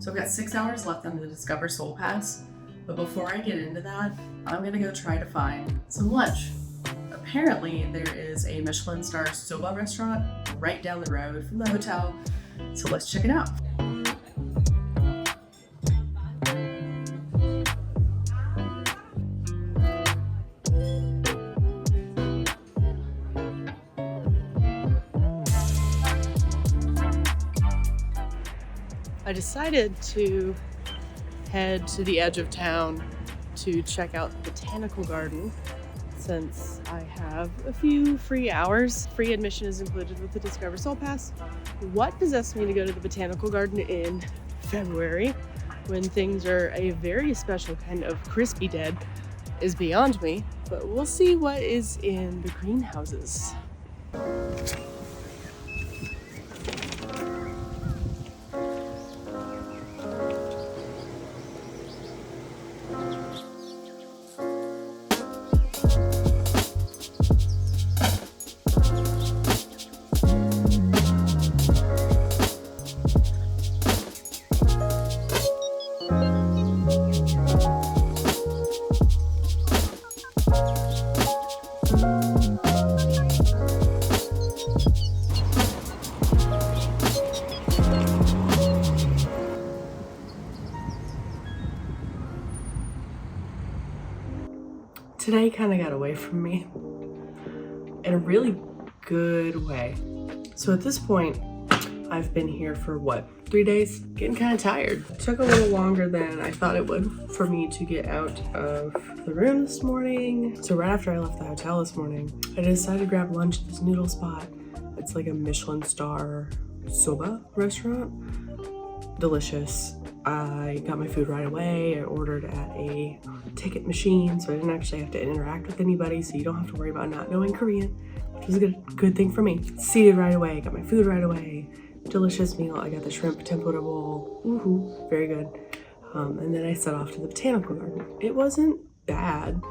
So I've got 6 hours left on the Discover Seoul Pass, but before I get into that, I'm gonna go try to find some lunch. Apparently there is a Michelin Star Soba restaurant right down the road from the hotel, so let's check it out. I decided to head to the edge of town to check out the botanical garden since I have a few free hours. Free admission is included with the Discover Seoul Pass. What possessed me to go to the botanical garden in February when things are a very special kind of crispy dead is beyond me, but we'll see what is in the greenhouses. Today kind of got away from me in a really good way. So at this point, I've been here for what, 3 days? Getting kind of tired. It took a little longer than I thought it would for me to get out of the room this morning. So right after I left the hotel this morning, I decided to grab lunch at this noodle spot. It's like a Michelin Star Soba restaurant. Delicious. I got my food right away. I ordered at a ticket machine, so I didn't actually have to interact with anybody, so you don't have to worry about not knowing Korean, which was a good thing for me. Seated right away, got my food right away. Delicious meal. I got the shrimp tempura bowl. Woohoo, very good. And then I set off to the botanical garden. It wasn't bad.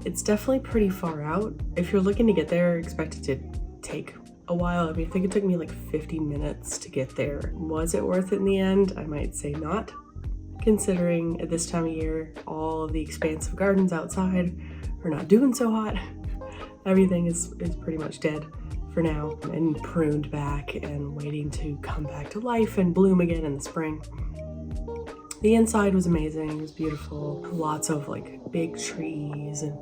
It's definitely pretty far out. If you're looking to get there, expect it to take a while. I mean, I think it took me like 50 minutes to get there. Was it worth it in the end? I might say not, considering at this time of year, all of the expansive gardens outside are not doing so hot. Everything is pretty much dead for now and pruned back and waiting to come back to life and bloom again in the spring. The inside was amazing. It was beautiful. Lots of like big trees and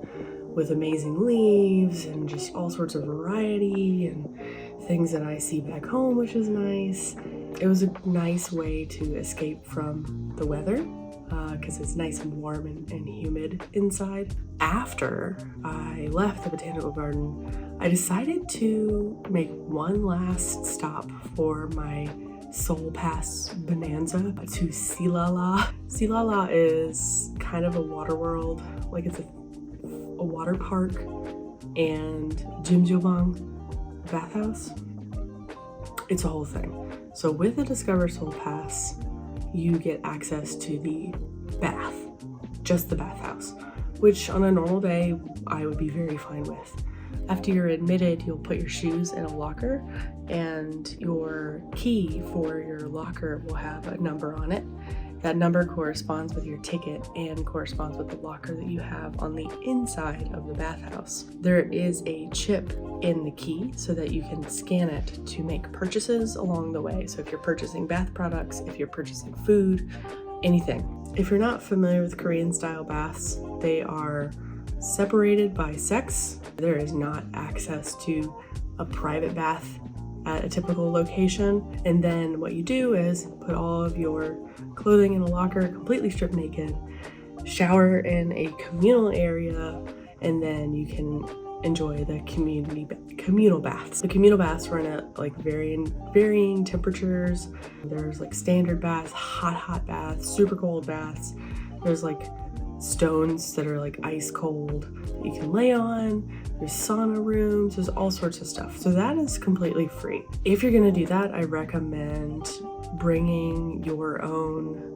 with amazing leaves and just all sorts of variety and things that I see back home, which is nice. It was a nice way to escape from the weather because it's nice and warm and humid inside. After I left the botanical garden, I decided to make one last stop for my Seoul Pass bonanza to Sealala. Sealala is kind of a water world, like it's a water park and Jimjilbang bathhouse. It's a whole thing. So with the Discover Seoul Pass, you get access to the bath, just the bathhouse, which on a normal day, I would be very fine with. After you're admitted, you'll put your shoes in a locker and your key for your locker will have a number on it. That number corresponds with your ticket and corresponds with the locker that you have on the inside of the bathhouse. There is a chip in the key so that you can scan it to make purchases along the way. So if you're purchasing bath products, if you're purchasing food, anything. If you're not familiar with Korean style baths, they are separated by sex. There is not access to a private bath at a typical location. And then what you do is put all of your clothing in a locker, completely stripped naked, shower in a communal area, and then you can enjoy the communal baths. The communal baths run at like varying temperatures. There's like standard baths, hot baths, super cold baths. There's like stones that are like ice cold that you can lay on. There's sauna rooms, there's all sorts of stuff. So that is completely free. If you're gonna do that, I recommend bringing your own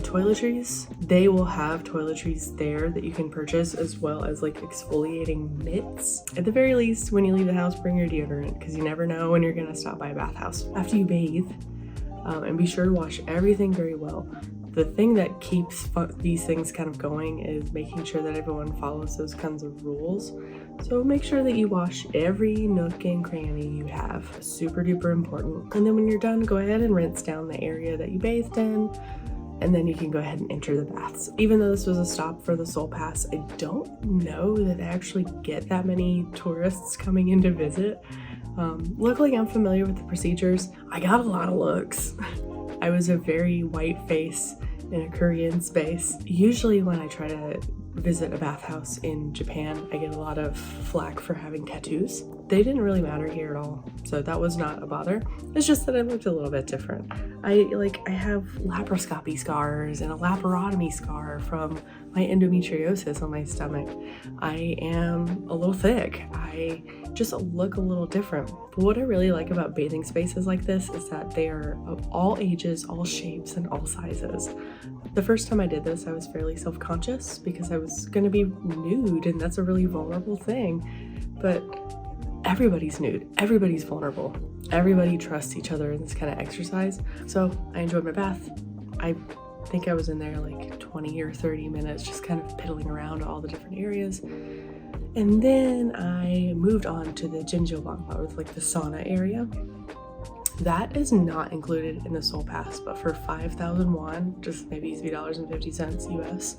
toiletries. They will have toiletries there that you can purchase, as well as like exfoliating mitts. At the very least, when you leave the house, bring your deodorant because you never know when you're gonna stop by a bathhouse. After you bathe, And be sure to wash everything very well. The thing that keeps these things kind of going is making sure that everyone follows those kinds of rules. So make sure that you wash every nook and cranny you have. Super duper important. And then when you're done, go ahead and rinse down the area that you bathed in, and then you can go ahead and enter the baths. Even though this was a stop for the Seoul Pass, I don't know that they actually get that many tourists coming in to visit. Luckily, I'm familiar with the procedures. I got a lot of looks. I was a very white face in a Korean space. Usually when I try to visit a bathhouse in Japan, I get a lot of flack for having tattoos. They didn't really matter here at all, so that was not a bother. It's just that I looked a little bit different. I have laparoscopy scars and a laparotomy scar from my endometriosis on my stomach. I am a little thick. I just look a little different. But what I really like about bathing spaces like this is that they are of all ages, all shapes, and all sizes. The first time I did this, I was fairly self-conscious because I was gonna be nude, and that's a really vulnerable thing. But everybody's nude, everybody's vulnerable. Everybody trusts each other in this kind of exercise. So I enjoyed my bath. I think I was in there like 20 or 30 minutes, just kind of piddling around all the different areas. And then I moved on to the Jimjilbang, or like the sauna area. That is not included in the Seoul Pass, but for 5,000 won, just maybe $3.50 US,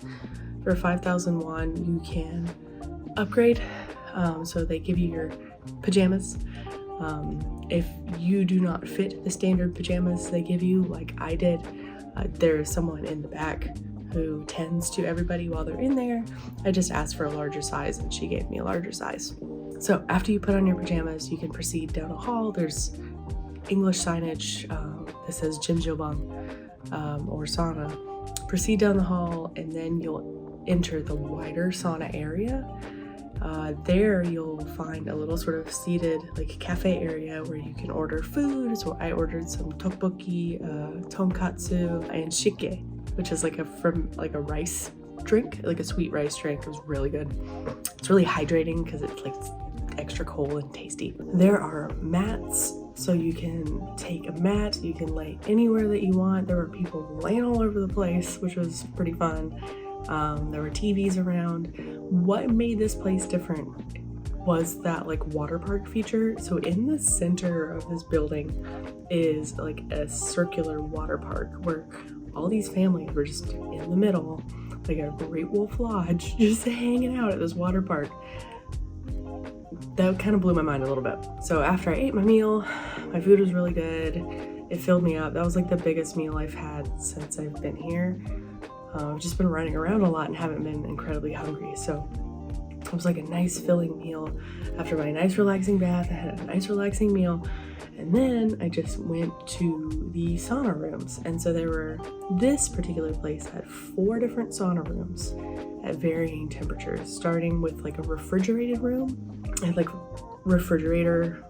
for 5,000 won, you can upgrade. So they give you your pajamas. If you do not fit the standard pajamas they give you, like I did, there's someone in the back who tends to everybody while they're in there. I just asked for a larger size and she gave me a larger size. So after you put on your pajamas, you can proceed down a hall. There's English signage that says Jimjilbang or sauna. Proceed down the hall and then you'll enter the wider sauna area. There you'll find a little sort of seated like cafe area where you can order food. So I ordered some tteokbokki, tonkatsu, and shike, which is like a rice drink, like a sweet rice drink. It was really good. It's really hydrating because it's like extra cold and tasty. There are mats, so you can take a mat, you can lay anywhere that you want. There were people laying all over the place, which was pretty fun. There were TVs around. What made this place different was that like water park feature. So in the center of this building is like a circular water park where all these families were just in the middle, like a Great Wolf Lodge, just hanging out at this water park. That kind of blew my mind a little bit. So after I ate my meal, my food was really good. It filled me up. That was like the biggest meal I've had since I've been here. I've just been running around a lot and haven't been incredibly hungry. So it was like a nice filling meal. After my nice relaxing bath, I had a nice relaxing meal. And then I just went to the sauna rooms. And so this particular place had 4 different sauna rooms at varying temperatures, starting with like a refrigerated room. It had like refrigerator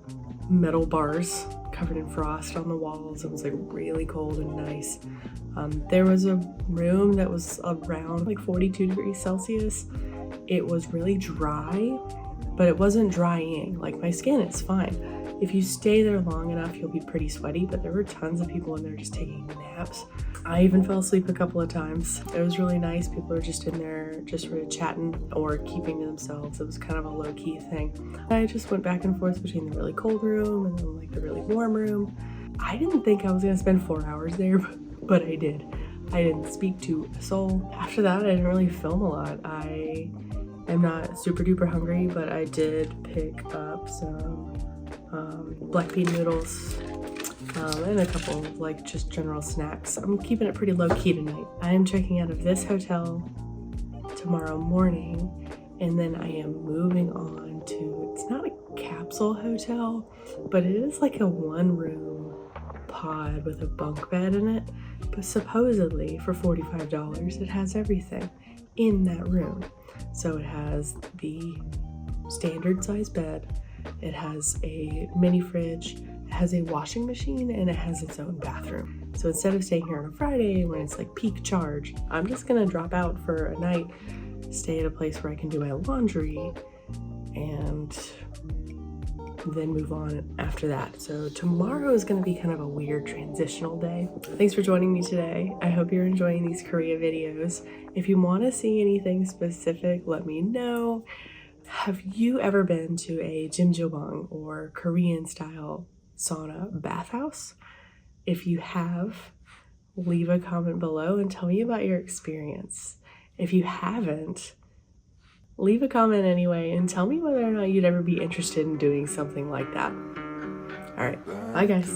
metal bars covered in frost on the walls. It was like really cold and nice. There was a room that was around like 42 degrees Celsius. It was really dry, but it wasn't drying. Like my skin is fine. If you stay there long enough, you'll be pretty sweaty, but there were tons of people in there just taking naps. I even fell asleep a couple of times. It was really nice. People were just in there just sort of chatting or keeping to themselves. It was kind of a low-key thing. I just went back and forth between the really cold room and then like the really warm room. I didn't think I was gonna spend 4 hours there, but I did. I didn't speak to a soul. After that, I didn't really film a lot. I am not super duper hungry, but I did pick up some black bean noodles and a couple of like just general snacks. I'm keeping it pretty low key tonight. I am checking out of this hotel tomorrow morning, and then I am moving on to, it's not a capsule hotel, but it is like a 1-room pod with a bunk bed in it. But supposedly for $45, it has everything in that room. So it has the standard size bed, it has a mini fridge, it has a washing machine, and it has its own bathroom. So instead of staying here on a Friday when it's like peak charge, I'm just gonna drop out for a night, stay at a place where I can do my laundry and then move on after that. So tomorrow is going to be kind of a weird transitional day. Thanks for joining me today. I hope you're enjoying these Korea videos. If you want to see anything specific, let me know. Have you ever been to a Jimjilbang or Korean style sauna bathhouse? If you have, leave a comment below and tell me about your experience. If you haven't, leave a comment anyway and tell me whether or not you'd ever be interested in doing something like that. All right, bye guys.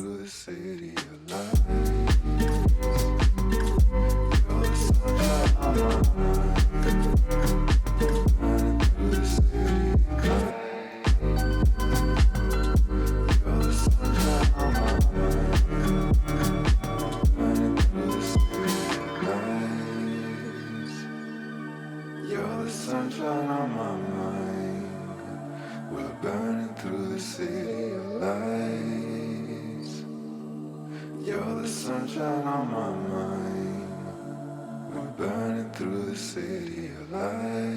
Sunshine on my mind, we're burning through the city of lights. You're the sunshine on my mind, we're burning through the city of lights.